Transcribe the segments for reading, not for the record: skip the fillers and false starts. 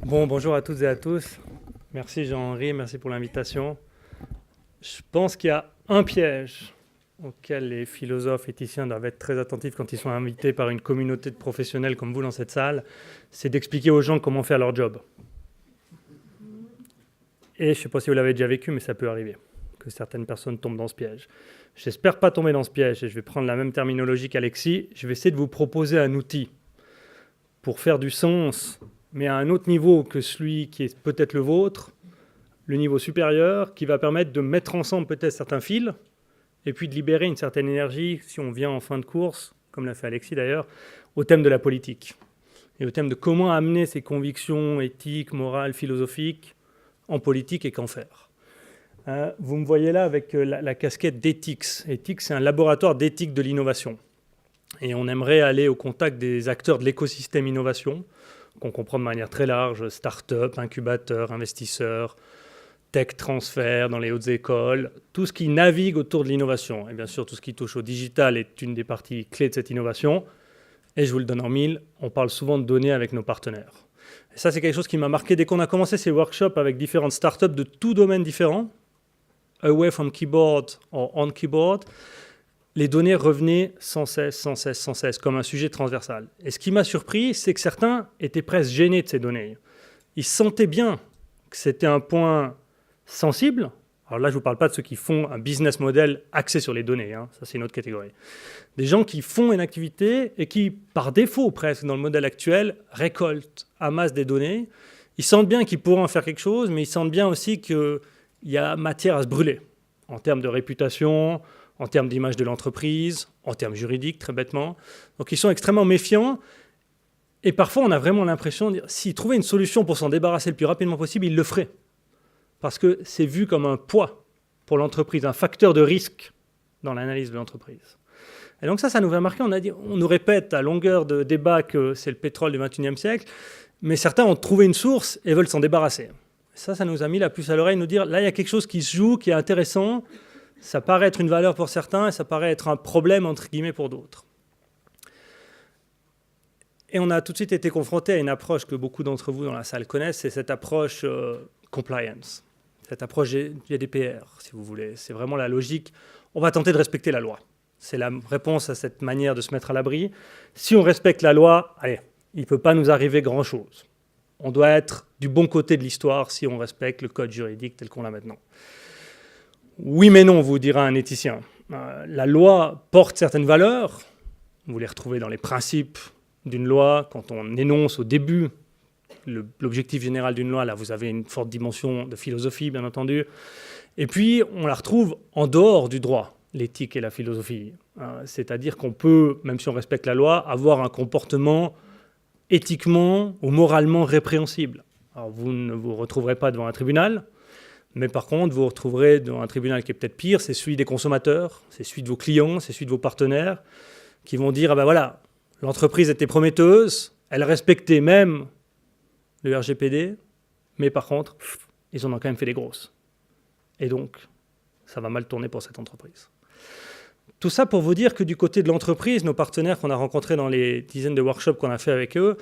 Bon, bonjour à toutes et à tous. Merci Jean-Henri, merci pour l'invitation. Je pense qu'il y a un piège auquel les philosophes éthiciens doivent être très attentifs quand ils sont invités par une communauté de professionnels comme vous dans cette salle, c'est d'expliquer aux gens comment faire leur job. Et je ne sais pas si vous l'avez déjà vécu, mais ça peut arriver que certaines personnes tombent dans ce piège. J'espère pas tomber dans ce piège, et je vais prendre la même terminologie qu'Alexis. Je vais essayer de vous proposer un outil pour faire du sens, mais à un autre niveau que celui qui est peut-être le vôtre, le niveau supérieur, qui va permettre de mettre ensemble peut-être certains fils, et puis de libérer une certaine énergie, si on vient en fin de course, comme l'a fait Alexis d'ailleurs, au thème de la politique, et au thème de comment amener ces convictions éthiques, morales, philosophiques en politique et qu'en faire. Vous me voyez là avec la casquette d'Ethics. Ethics, c'est un laboratoire d'éthique de l'innovation. Et on aimerait aller au contact des acteurs de l'écosystème innovation, qu'on comprend de manière très large, start-up, incubateurs, investisseurs, tech transfert dans les hautes écoles, tout ce qui navigue autour de l'innovation. Et bien sûr, tout ce qui touche au digital est une des parties clés de cette innovation. Et je vous le donne en mille, on parle souvent de données avec nos partenaires. Et ça, c'est quelque chose qui m'a marqué dès qu'on a commencé ces workshops avec différentes startups de tout domaine différents, away from keyboard or on keyboard, les données revenaient sans cesse, comme un sujet transversal. Et ce qui m'a surpris, c'est que certains étaient presque gênés de ces données. Ils sentaient bien que c'était un point sensible. Alors là, je ne vous parle pas de ceux qui font un business model axé sur les données, hein. Ça c'est une autre catégorie. Des gens qui font une activité et qui, par défaut presque dans le modèle actuel, récoltent, amassent des données. Ils sentent bien qu'ils pourront en faire quelque chose, mais ils sentent bien aussi qu'il y a matière à se brûler, en termes de réputation, en termes d'image de l'entreprise, en termes juridiques, très bêtement. Donc ils sont extrêmement méfiants. Et parfois, on a vraiment l'impression de dire, s'ils trouvaient une solution pour s'en débarrasser le plus rapidement possible, ils le feraient. Parce que c'est vu comme un poids pour l'entreprise, un facteur de risque dans l'analyse de l'entreprise. Et donc ça nous a marqué. On nous répète à longueur de débat que c'est le pétrole du XXIe siècle, mais certains ont trouvé une source et veulent s'en débarrasser. Ça nous a mis la puce à l'oreille, nous dire, là, il y a quelque chose qui se joue, qui est intéressant. Ça paraît être une valeur pour certains et ça paraît être un problème, entre guillemets, pour d'autres. Et on a tout de suite été confronté à une approche que beaucoup d'entre vous dans la salle connaissent, c'est cette approche compliance, cette approche GDPR, si vous voulez. C'est vraiment la logique. On va tenter de respecter la loi. C'est la réponse à cette manière de se mettre à l'abri. Si on respecte la loi, allez, il ne peut pas nous arriver grand-chose. On doit être du bon côté de l'histoire si on respecte le code juridique tel qu'on l'a maintenant. Oui mais non, vous dira un éthicien. La loi porte certaines valeurs. Vous les retrouvez dans les principes d'une loi, quand on énonce au début l'objectif général d'une loi, là vous avez une forte dimension de philosophie, bien entendu. Et puis, on la retrouve en dehors du droit, l'éthique et la philosophie. C'est-à-dire qu'on peut, même si on respecte la loi, avoir un comportement éthiquement ou moralement répréhensible. Alors, vous ne vous retrouverez pas devant un tribunal, mais par contre, vous vous retrouverez devant un tribunal qui est peut-être pire, c'est celui des consommateurs, c'est celui de vos clients, c'est celui de vos partenaires, qui vont dire, ah ben voilà, l'entreprise était prometteuse, elle respectait même le RGPD, mais par contre, ils en ont quand même fait des grosses. Et donc, ça va mal tourner pour cette entreprise. Tout ça pour vous dire que du côté de l'entreprise, nos partenaires qu'on a rencontrés dans les dizaines de workshops qu'on a fait avec eux,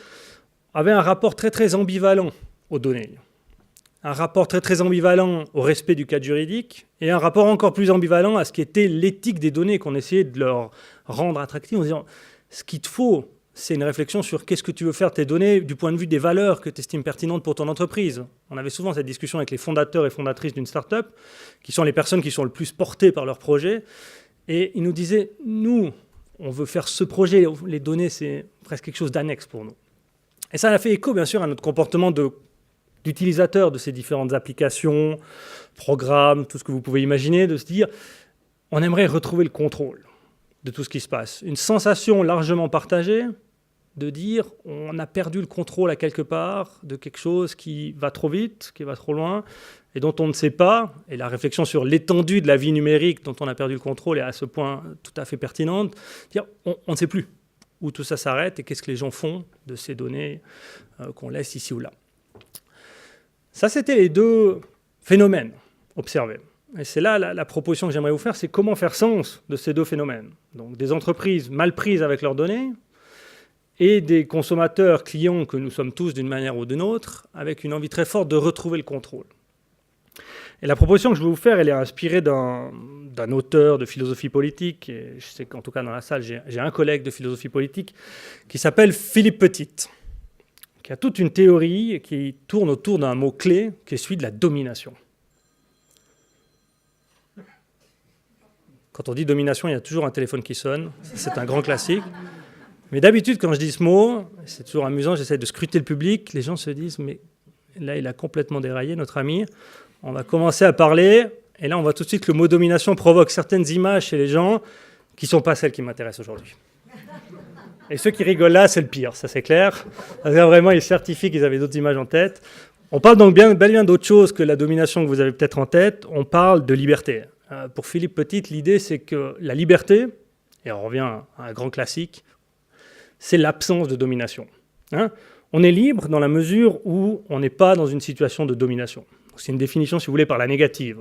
avaient un rapport très très ambivalent aux données. Un rapport très très ambivalent au respect du cadre juridique, et un rapport encore plus ambivalent à ce qui était l'éthique des données qu'on essayait de leur rendre attractive en disant ce qu'il te faut, c'est une réflexion sur qu'est-ce que tu veux faire de tes données du point de vue des valeurs que tu estimes pertinentes pour ton entreprise. On avait souvent cette discussion avec les fondateurs et fondatrices d'une start-up, qui sont les personnes qui sont le plus portées par leur projet, et ils nous disaient, nous, on veut faire ce projet, les données, c'est presque quelque chose d'annexe pour nous. Et ça a fait écho, bien sûr, à notre comportement d'utilisateur de ces différentes applications, programmes, tout ce que vous pouvez imaginer, de se dire, on aimerait retrouver le contrôle de tout ce qui se passe. Une sensation largement partagée de dire on a perdu le contrôle à quelque part de quelque chose qui va trop vite, qui va trop loin, et dont on ne sait pas, et la réflexion sur l'étendue de la vie numérique dont on a perdu le contrôle est à ce point tout à fait pertinente, dire on ne sait plus où tout ça s'arrête et qu'est-ce que les gens font de ces données qu'on laisse ici ou là. Ça, c'était les deux phénomènes observés. Et c'est là la proposition que j'aimerais vous faire, c'est comment faire sens de ces deux phénomènes. Donc des entreprises mal prises avec leurs données et des consommateurs, clients que nous sommes tous d'une manière ou d'une autre, avec une envie très forte de retrouver le contrôle. Et la proposition que je vais vous faire, elle est inspirée d'un auteur de philosophie politique, et je sais qu'en tout cas dans la salle, j'ai un collègue de philosophie politique qui s'appelle Philippe Petit, qui a toute une théorie qui tourne autour d'un mot-clé qui est celui de la domination. Quand on dit domination, il y a toujours un téléphone qui sonne, c'est un grand classique. Mais d'habitude, quand je dis ce mot, c'est toujours amusant, j'essaie de scruter le public, les gens se disent « mais là, il a complètement déraillé, notre ami ». On va commencer à parler, et là, on voit tout de suite que le mot domination provoque certaines images chez les gens qui ne sont pas celles qui m'intéressent aujourd'hui. Et ceux qui rigolent là, c'est le pire, ça c'est clair. Parce que vraiment, ils certifient qu'ils avaient d'autres images en tête. On parle donc bien d'autre chose que la domination que vous avez peut-être en tête, on parle de liberté. Pour Philippe Petit, l'idée, c'est que la liberté, et on revient à un grand classique, c'est l'absence de domination. On est libre dans la mesure où on n'est pas dans une situation de domination. C'est une définition, si vous voulez, par la négative.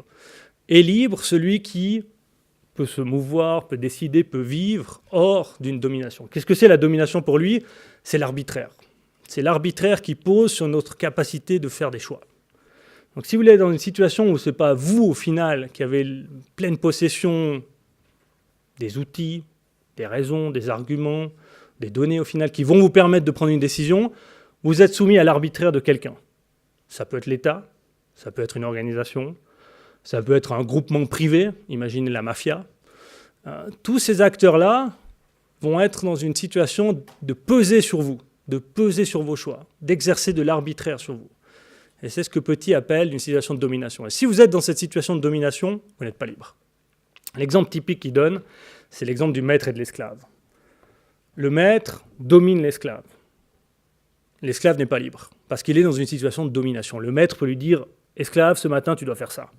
Est libre celui qui peut se mouvoir, peut décider, peut vivre hors d'une domination. Qu'est-ce que c'est la domination pour lui? C'est l'arbitraire. C'est l'arbitraire qui pose sur notre capacité de faire des choix. Donc si vous êtes dans une situation où ce n'est pas vous, au final, qui avez pleine possession des outils, des raisons, des arguments, des données, au final, qui vont vous permettre de prendre une décision, vous êtes soumis à l'arbitraire de quelqu'un. Ça peut être l'État, ça peut être une organisation, ça peut être un groupement privé, imaginez la mafia. Tous ces acteurs-là vont être dans une situation de peser sur vous, de peser sur vos choix, d'exercer de l'arbitraire sur vous. Et c'est ce que Petit appelle une situation de domination. Et si vous êtes dans cette situation de domination, vous n'êtes pas libre. L'exemple typique qu'il donne, c'est l'exemple du maître et de l'esclave. Le maître domine l'esclave. L'esclave n'est pas libre, parce qu'il est dans une situation de domination. Le maître peut lui dire « Esclave, ce matin, tu dois faire ça.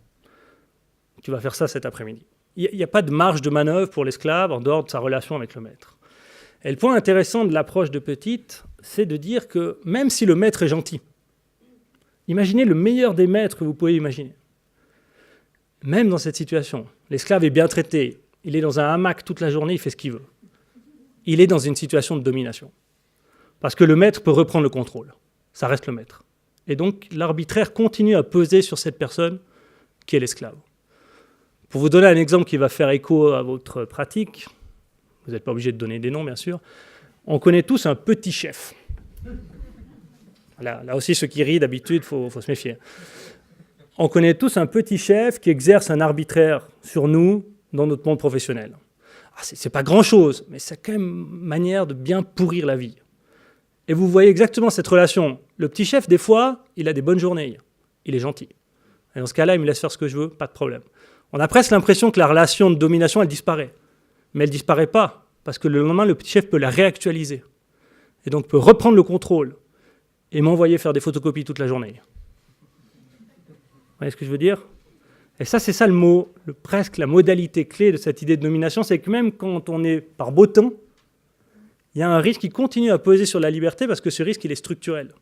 Tu vas faire ça cet après-midi. » Il n'y a pas de marge de manœuvre pour l'esclave en dehors de sa relation avec le maître. Et le point intéressant de l'approche de Petit, c'est de dire que même si le maître est gentil, imaginez le meilleur des maîtres que vous pouvez imaginer. Même dans cette situation, l'esclave est bien traité, il est dans un hamac toute la journée, il fait ce qu'il veut. Il est dans une situation de domination. Parce que le maître peut reprendre le contrôle. Ça reste le maître. Et donc, l'arbitraire continue à peser sur cette personne qui est l'esclave. Pour vous donner un exemple qui va faire écho à votre pratique, vous n'êtes pas obligé de donner des noms, bien sûr, on connaît tous un petit chef. Là aussi, ceux qui rient d'habitude, il faut se méfier. On connaît tous un petit chef qui exerce un arbitraire sur nous dans notre monde professionnel. C'est pas grand-chose, mais c'est quand même une manière de bien pourrir la vie. Et vous voyez exactement cette relation. Le petit chef, des fois, il a des bonnes journées. Il est gentil. Et dans ce cas-là, il me laisse faire ce que je veux, pas de problème. On a presque l'impression que la relation de domination, elle disparaît. Mais elle ne disparaît pas, parce que le lendemain, le petit chef peut la réactualiser. Et donc peut reprendre le contrôle et m'envoyer faire des photocopies toute la journée. Vous voyez ce que je veux dire? Et ça, c'est ça le mot, presque la modalité clé de cette idée de domination, c'est que même quand on est par beau temps, il y a un risque qui continue à peser sur la liberté parce que ce risque, il est structurel.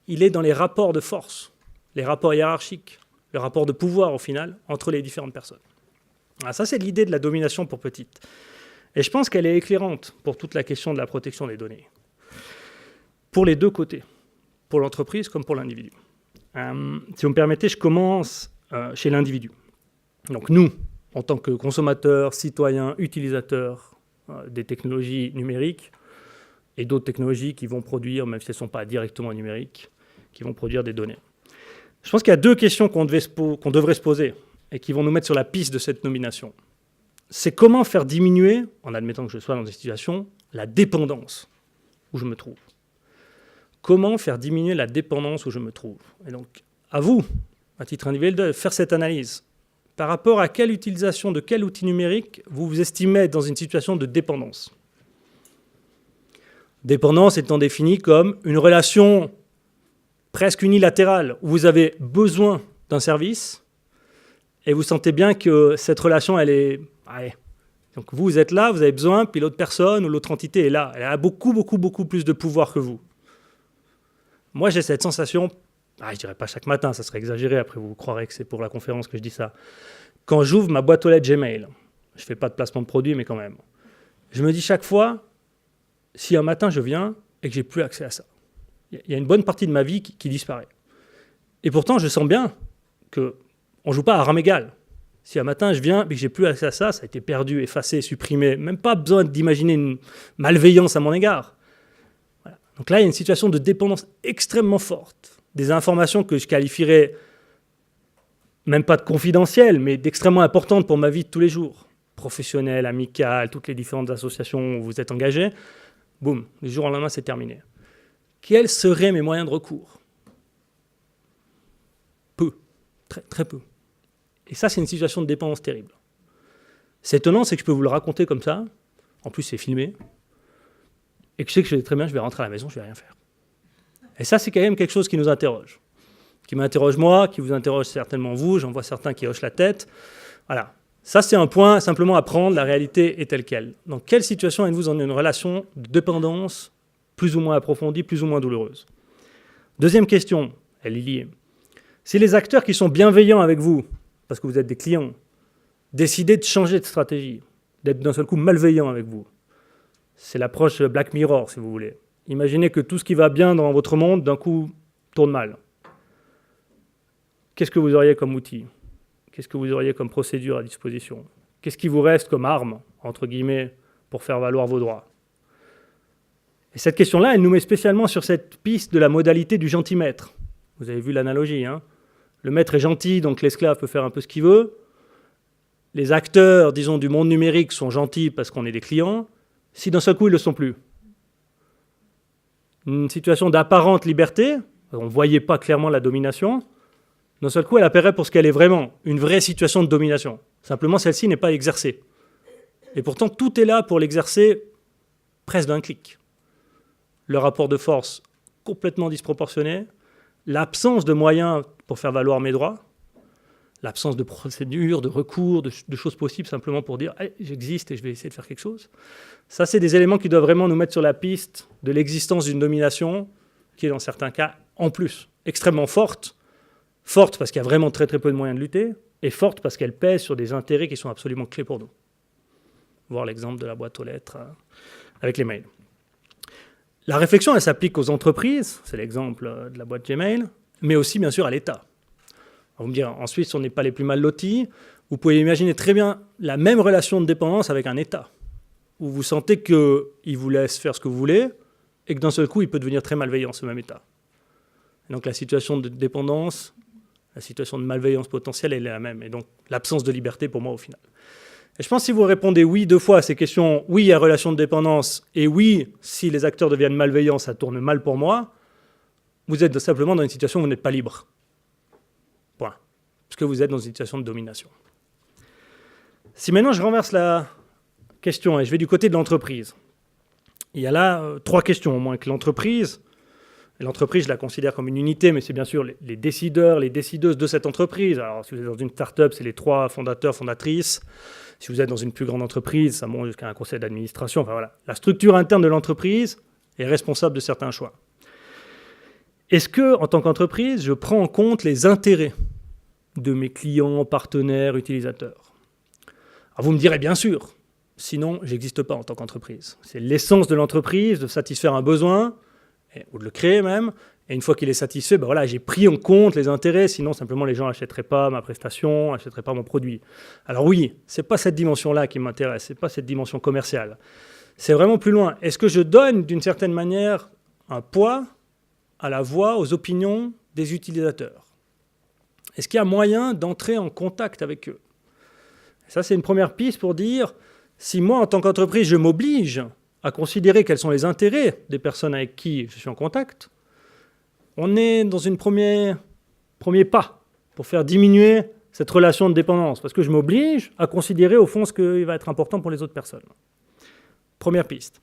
Il est dans les rapports de force, les rapports hiérarchiques, le rapport de pouvoir, au final, entre les différentes personnes. Alors ça, c'est l'idée de la domination pour Petit. Et je pense qu'elle est éclairante pour toute la question de la protection des données. Pour les deux côtés, pour l'entreprise comme pour l'individu. Si vous me permettez, je commence chez l'individu. Donc nous, en tant que consommateurs, citoyens, utilisateurs des technologies numériques et d'autres technologies qui vont produire, même si elles ne sont pas directement numériques, qui vont produire des données. Je pense qu'il y a deux questions qu'on devrait se poser et qui vont nous mettre sur la piste de cette nomination. C'est comment faire diminuer, en admettant que je sois dans une situation, la dépendance où je me trouve. Comment faire diminuer la dépendance où je me trouve? Et donc, à vous, à titre individuel, de faire cette analyse. Par rapport à quelle utilisation de quel outil numérique vous vous estimez être dans une situation de dépendance. Dépendance étant définie comme une relation presque unilatérale, où vous avez besoin d'un service et vous sentez bien que cette relation, elle est... Allez. Donc vous êtes là, vous avez besoin, puis l'autre personne ou l'autre entité est là. Elle a beaucoup plus de pouvoir que vous. Moi, j'ai cette sensation... je dirais pas chaque matin, ça serait exagéré, après vous croirez que c'est pour la conférence que je dis ça. Quand j'ouvre ma boîte aux lettres Gmail, je fais pas de placement de produit, mais quand même, je me dis chaque fois, si un matin je viens et que j'ai plus accès à ça? Il y a une bonne partie de ma vie qui disparaît. Et pourtant, je sens bien qu'on ne joue pas à armes égales. Si un matin je viens et que j'ai plus accès à ça, ça a été perdu, effacé, supprimé, même pas besoin d'imaginer une malveillance à mon égard. Voilà. Donc là, il y a une situation de dépendance extrêmement forte. Des informations que je qualifierais même pas de confidentielles, mais d'extrêmement importantes pour ma vie de tous les jours. Professionnelle, amicale, toutes les différentes associations où vous êtes engagés. Boum, du jour au lendemain, c'est terminé. Quels seraient mes moyens de recours? Peu, très, très peu. Et ça, c'est une situation de dépendance terrible. C'est étonnant, c'est que je peux vous le raconter comme ça. En plus, c'est filmé. Et que je sais que je vais très bien, je vais rentrer à la maison, je ne vais rien faire. Et ça, c'est quand même quelque chose qui nous interroge. Qui m'interroge moi, qui vous interroge certainement vous. J'en vois certains qui hochent la tête. Voilà. Ça, c'est un point simplement à prendre. La réalité est telle qu'elle. Dans quelle situation êtes-vous dans une relation de dépendance plus ou moins approfondie, plus ou moins douloureuse? Deuxième question, elle est liée. Si les acteurs qui sont bienveillants avec vous, parce que vous êtes des clients, décidez de changer de stratégie, d'être d'un seul coup malveillants avec vous, c'est l'approche Black Mirror, si vous voulez. Imaginez que tout ce qui va bien dans votre monde, d'un coup, tourne mal. Qu'est-ce que vous auriez comme outil? Qu'est-ce que vous auriez comme procédure à disposition? Qu'est-ce qui vous reste comme arme, entre guillemets, pour faire valoir vos droits? Et cette question-là, elle nous met spécialement sur cette piste de la modalité du gentil maître. Vous avez vu l'analogie, hein? Le maître est gentil, donc l'esclave peut faire un peu ce qu'il veut. Les acteurs, disons, du monde numérique sont gentils parce qu'on est des clients. Si d'un seul coup, ils ne le sont plus. Une situation d'apparente liberté, on ne voyait pas clairement la domination, d'un seul coup, elle apparaît pour ce qu'elle est vraiment, une vraie situation de domination. Simplement, celle-ci n'est pas exercée. Et pourtant, tout est là pour l'exercer presque d'un clic. Le rapport de force complètement disproportionné, l'absence de moyens pour faire valoir mes droits, l'absence de procédures, de recours, de choses possibles simplement pour dire hey, « j'existe et je vais essayer de faire quelque chose ». Ça, c'est des éléments qui doivent vraiment nous mettre sur la piste de l'existence d'une domination qui est dans certains cas, en plus, extrêmement forte. Forte parce qu'il y a vraiment très très peu de moyens de lutter, et forte parce qu'elle pèse sur des intérêts qui sont absolument clés pour nous. Voir l'exemple de la boîte aux lettres avec les mails. La réflexion, elle s'applique aux entreprises, c'est l'exemple de la boîte Gmail, mais aussi bien sûr à l'État. Vous me direz, en Suisse, on n'est pas les plus mal lotis. Vous pouvez imaginer très bien la même relation de dépendance avec un État, où vous sentez qu'il vous laisse faire ce que vous voulez, et que d'un seul coup, il peut devenir très malveillant, ce même État. Et donc la situation de dépendance, la situation de malveillance potentielle, elle est la même. Et donc l'absence de liberté pour moi au final. Et je pense que si vous répondez oui 2 fois à ces questions, oui, il y a relation de dépendance, et oui, si les acteurs deviennent malveillants, ça tourne mal pour moi, vous êtes simplement dans une situation où vous n'êtes pas libre. Point. Parce que vous êtes dans une situation de domination. Si maintenant je renverse la question et je vais du côté de l'entreprise, il y a là 3 questions au moins que l'entreprise. Et l'entreprise, je la considère comme une unité, mais c'est bien sûr les décideurs, les décideuses de cette entreprise. Alors, si vous êtes dans une start-up, c'est les 3 fondateurs, fondatrices. Si vous êtes dans une plus grande entreprise, ça monte jusqu'à un conseil d'administration. Enfin voilà, la structure interne de l'entreprise est responsable de certains choix. Est-ce que, en tant qu'entreprise, je prends en compte les intérêts de mes clients, partenaires, utilisateurs? Alors, vous me direz bien sûr. Sinon, je n'existe pas en tant qu'entreprise. C'est l'essence de l'entreprise de satisfaire un besoin, ou de le créer même, et une fois qu'il est satisfait, ben voilà, j'ai pris en compte les intérêts, sinon simplement les gens n'achèteraient pas ma prestation, n'achèteraient pas mon produit. Alors oui, ce n'est pas cette dimension-là qui m'intéresse, ce n'est pas cette dimension commerciale. C'est vraiment plus loin. Est-ce que je donne d'une certaine manière un poids à la voix, aux opinions des utilisateurs? Est-ce qu'il y a moyen d'entrer en contact avec eux? Et ça, c'est une première piste pour dire, si moi, en tant qu'entreprise, je m'oblige à considérer quels sont les intérêts des personnes avec qui je suis en contact, on est dans un premier pas pour faire diminuer cette relation de dépendance, parce que je m'oblige à considérer au fond ce qui va être important pour les autres personnes. Première piste.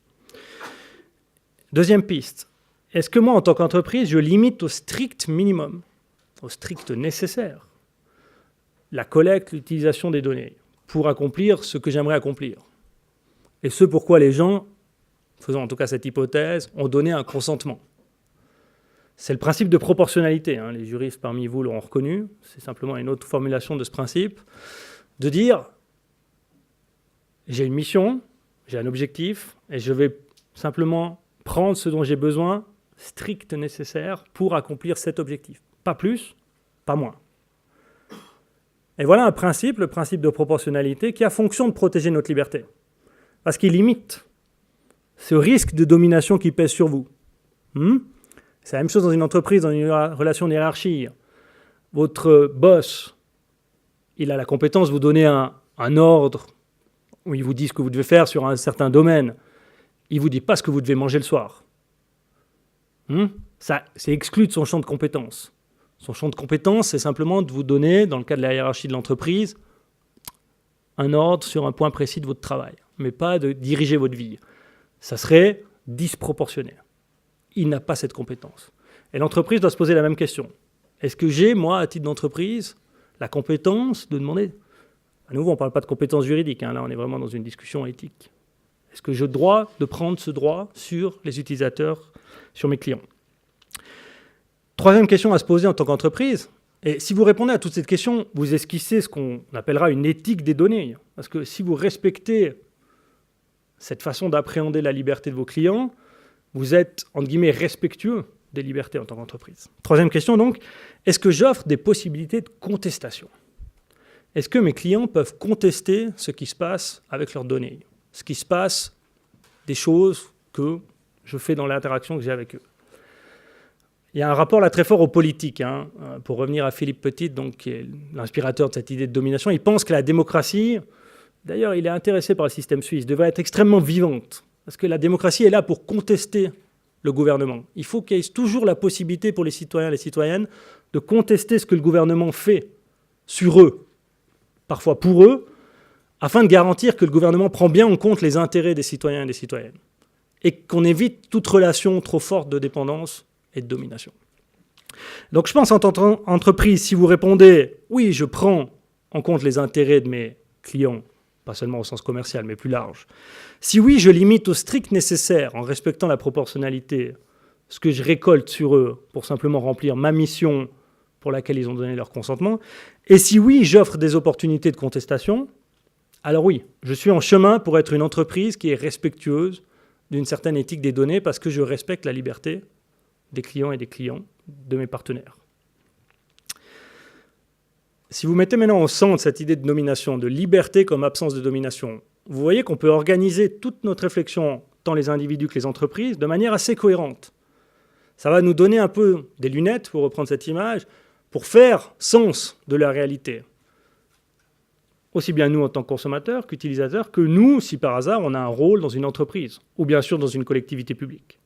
Deuxième piste, est-ce que moi, en tant qu'entreprise, je limite au strict minimum, au strict nécessaire, la collecte, l'utilisation des données pour accomplir ce que j'aimerais accomplir? Et ce pourquoi les gens, faisant en tout cas cette hypothèse, ont donné un consentement. C'est le principe de proportionnalité, hein. Les juristes parmi vous l'auront reconnu, c'est simplement une autre formulation de ce principe, de dire j'ai une mission, j'ai un objectif, et je vais simplement prendre ce dont j'ai besoin, strict nécessaire, pour accomplir cet objectif. Pas plus, pas moins. Et voilà un principe, le principe de proportionnalité, qui a fonction de protéger notre liberté. Parce qu'il limite ce risque de domination qui pèse sur vous. C'est la même chose dans une entreprise, dans une relation de hiérarchie. Votre boss, il a la compétence de vous donner un ordre où il vous dit ce que vous devez faire sur un certain domaine. Il ne vous dit pas ce que vous devez manger le soir. Ça, c'est exclu de son champ de compétences. Son champ de compétences, c'est simplement de vous donner, dans le cas de la hiérarchie de l'entreprise, un ordre sur un point précis de votre travail, mais pas de diriger votre vie. Ça serait disproportionné. Il n'a pas cette compétence. Et l'entreprise doit se poser la même question. Est-ce que j'ai, moi, à titre d'entreprise, la compétence de demander... À nouveau, on ne parle pas de compétences juridiques, là on est vraiment dans une discussion éthique. Est-ce que j'ai le droit de prendre ce droit sur les utilisateurs, sur mes clients? Troisième question à se poser en tant qu'entreprise, et si vous répondez à toutes ces questions, vous esquissez ce qu'on appellera une éthique des données. Parce que si vous respectez cette façon d'appréhender la liberté de vos clients, vous êtes, entre guillemets, respectueux des libertés en tant qu'entreprise. Troisième question donc, est-ce que j'offre des possibilités de contestation? Est-ce que mes clients peuvent contester ce qui se passe avec leurs données? Ce qui se passe, des choses que je fais dans l'interaction que j'ai avec eux? Il y a un rapport là très fort aux politiques. Pour revenir à Philippe Petit, donc, qui est l'inspirateur de cette idée de domination, il pense que la démocratie, d'ailleurs il est intéressé par le système suisse, devrait être extrêmement vivante. Parce que la démocratie est là pour contester le gouvernement. Il faut qu'il y ait toujours la possibilité pour les citoyens et les citoyennes de contester ce que le gouvernement fait sur eux, parfois pour eux, afin de garantir que le gouvernement prend bien en compte les intérêts des citoyens et des citoyennes. Et qu'on évite toute relation trop forte de dépendance et de domination. Donc je pense en tant qu'entreprise, si vous répondez « oui, je prends en compte les intérêts de mes clients », pas seulement au sens commercial, mais plus large. Si oui, je limite au strict nécessaire, en respectant la proportionnalité, ce que je récolte sur eux pour simplement remplir ma mission pour laquelle ils ont donné leur consentement. Et si oui, j'offre des opportunités de contestation, alors oui, je suis en chemin pour être une entreprise qui est respectueuse d'une certaine éthique des données parce que je respecte la liberté des clients et des clients de mes partenaires. Si vous mettez maintenant au centre cette idée de domination, de liberté comme absence de domination, vous voyez qu'on peut organiser toute notre réflexion, tant les individus que les entreprises, de manière assez cohérente. Ça va nous donner un peu des lunettes, pour reprendre cette image, pour faire sens de la réalité. Aussi bien nous en tant que consommateurs qu'utilisateurs, que nous, si par hasard, on a un rôle dans une entreprise, ou bien sûr dans une collectivité publique.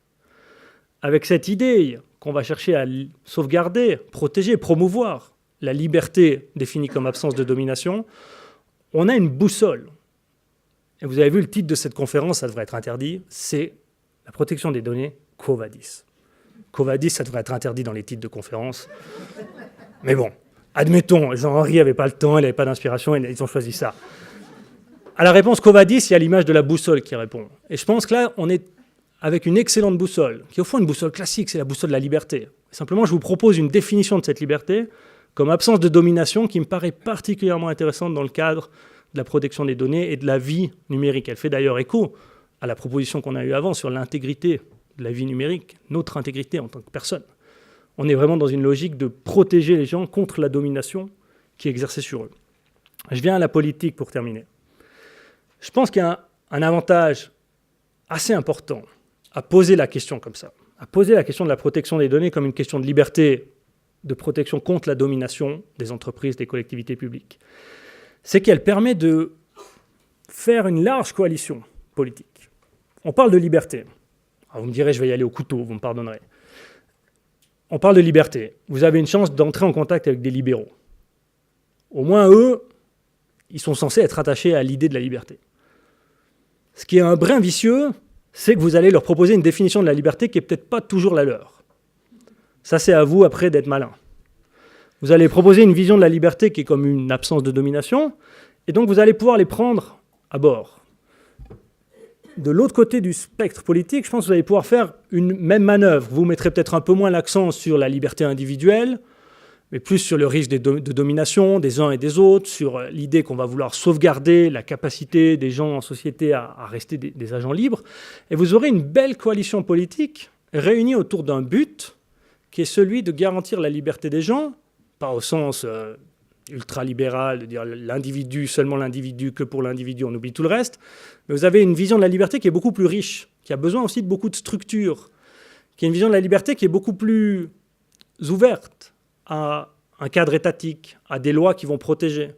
Avec cette idée qu'on va chercher à sauvegarder, protéger, promouvoir la liberté définie comme absence de domination, on a une boussole. Et vous avez vu le titre de cette conférence, ça devrait être interdit, c'est la protection des données, Quo Vadis. Quo Vadis, ça devrait être interdit dans les titres de conférence. Mais bon, admettons, Jean-Henri n'avait pas le temps, il n'avait pas d'inspiration, ils ont choisi ça. À la réponse Quo Vadis, il y a l'image de la boussole qui répond. Et je pense que là, on est avec une excellente boussole, qui est au fond une boussole classique, c'est la boussole de la liberté. Simplement, je vous propose une définition de cette liberté comme absence de domination qui me paraît particulièrement intéressante dans le cadre de la protection des données et de la vie numérique. Elle fait d'ailleurs écho à la proposition qu'on a eue avant sur l'intégrité de la vie numérique, notre intégrité en tant que personne. On est vraiment dans une logique de protéger les gens contre la domination qui est exercée sur eux. Je viens à la politique pour terminer. Je pense qu'il y a un avantage assez important à poser la question comme ça, à poser la question de la protection des données comme une question de liberté, de protection contre la domination des entreprises, des collectivités publiques. C'est qu'elle permet de faire une large coalition politique. On parle de liberté. Alors vous me direz, je vais y aller au couteau, vous me pardonnerez. On parle de liberté. Vous avez une chance d'entrer en contact avec des libéraux. Au moins, eux, ils sont censés être attachés à l'idée de la liberté. Ce qui est un brin vicieux, c'est que vous allez leur proposer une définition de la liberté qui n'est peut-être pas toujours la leur. Ça, c'est à vous, après, d'être malin. Vous allez proposer une vision de la liberté qui est comme une absence de domination, et donc vous allez pouvoir les prendre à bord. De l'autre côté du spectre politique, je pense que vous allez pouvoir faire une même manœuvre. Vous mettrez peut-être un peu moins l'accent sur la liberté individuelle, mais plus sur le risque de domination des uns et des autres, sur l'idée qu'on va vouloir sauvegarder la capacité des gens en société à rester des agents libres. Et vous aurez une belle coalition politique réunie autour d'un but qui est celui de garantir la liberté des gens, pas au sens ultralibéral, de dire l'individu, seulement l'individu, que pour l'individu, on oublie tout le reste. Mais vous avez une vision de la liberté qui est beaucoup plus riche, qui a besoin aussi de beaucoup de structures, qui est une vision de la liberté qui est beaucoup plus ouverte à un cadre étatique, à des lois qui vont protéger.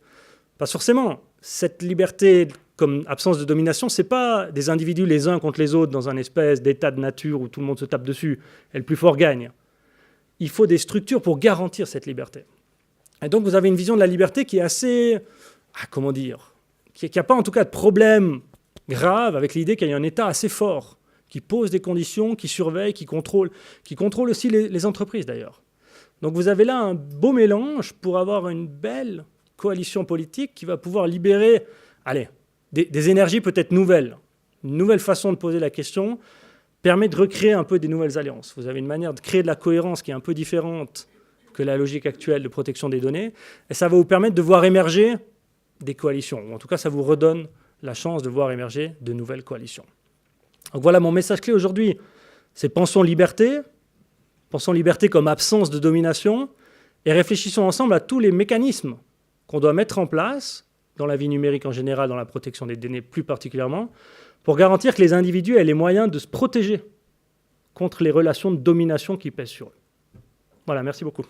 Parce forcément, cette liberté comme absence de domination, ce n'est pas des individus les uns contre les autres dans un espèce d'état de nature où tout le monde se tape dessus et le plus fort gagne. Il faut des structures pour garantir cette liberté. Et donc vous avez une vision de la liberté qui est assez, comment dire, qui n'a pas en tout cas de problème grave avec l'idée qu'il y a un État assez fort, qui pose des conditions, qui surveille, qui contrôle aussi les entreprises d'ailleurs. Donc vous avez là un beau mélange pour avoir une belle coalition politique qui va pouvoir libérer des énergies peut-être nouvelles. Une nouvelle façon de poser la question permet de recréer un peu des nouvelles alliances. Vous avez une manière de créer de la cohérence qui est un peu différente que la logique actuelle de protection des données. Et ça va vous permettre de voir émerger des coalitions. Ou en tout cas, ça vous redonne la chance de voir émerger de nouvelles coalitions. Donc voilà, mon message clé aujourd'hui, c'est pensons liberté comme absence de domination, et réfléchissons ensemble à tous les mécanismes qu'on doit mettre en place dans la vie numérique en général, dans la protection des données plus particulièrement, pour garantir que les individus aient les moyens de se protéger contre les relations de domination qui pèsent sur eux. Voilà, merci beaucoup.